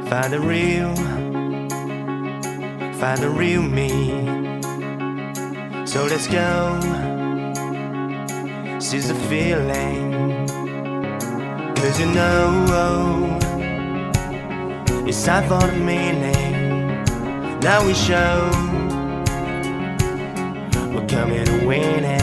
Find the real me. So let's go, seize the feeling. 'Cause you know it's time for the meaning. Now we show we're coming to win it.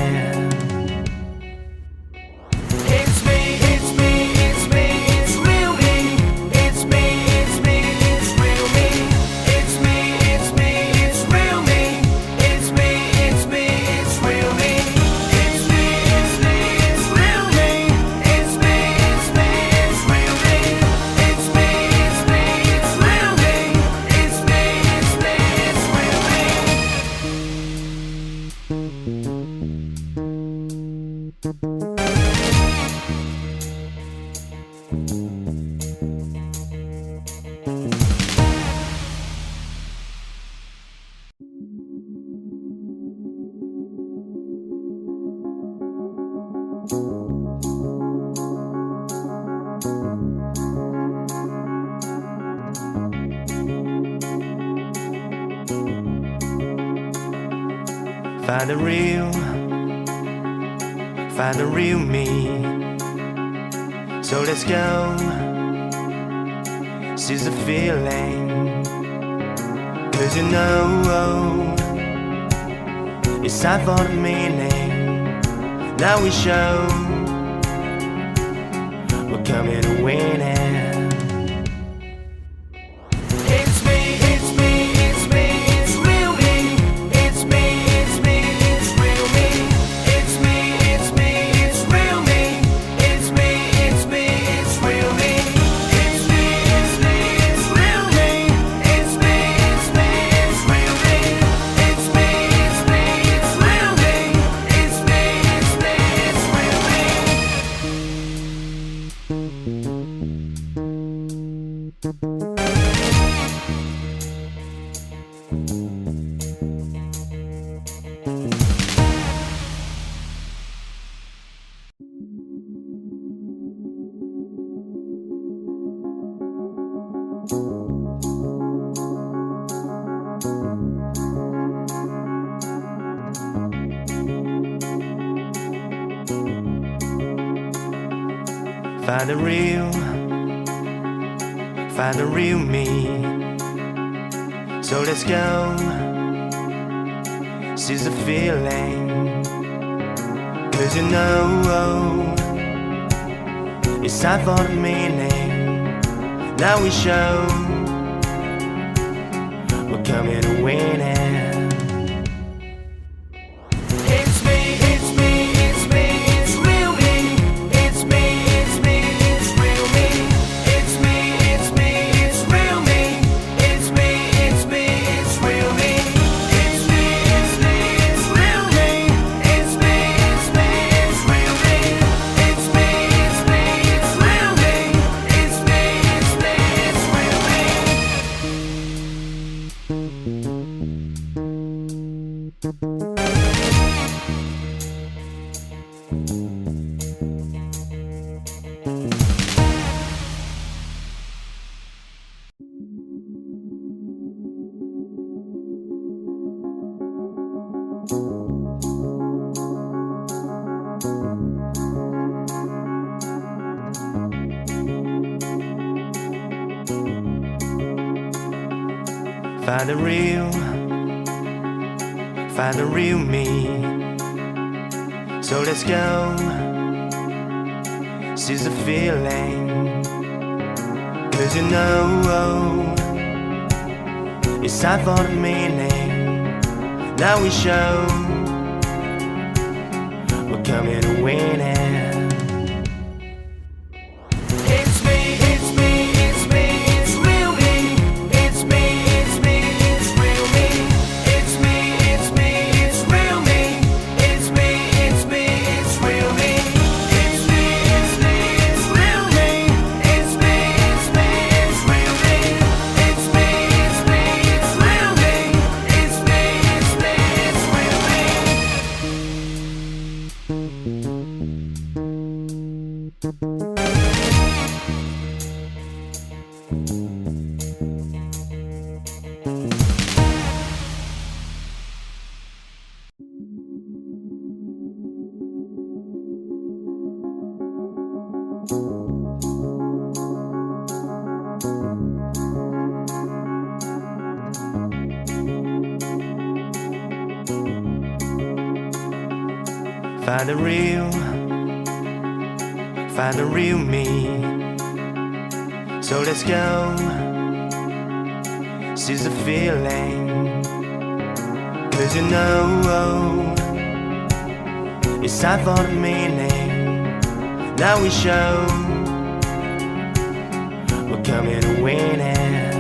Find the real me. So let's go, seize the feeling. 'Cause you know it's time for the meaning. Now we show we're coming to win it. Find the real me. So let's go, seize the feeling. 'Cause you know it's time for the meaning. Now we show we're coming to win it. Find the real me. So let's go, seize the feeling. 'Cause you know it's time for the meaning. Now we show we're coming to win it. Find the real me. So let's go, seize the feeling. 'Cause you know, it's time for the meaning. Now we show we're coming to win it.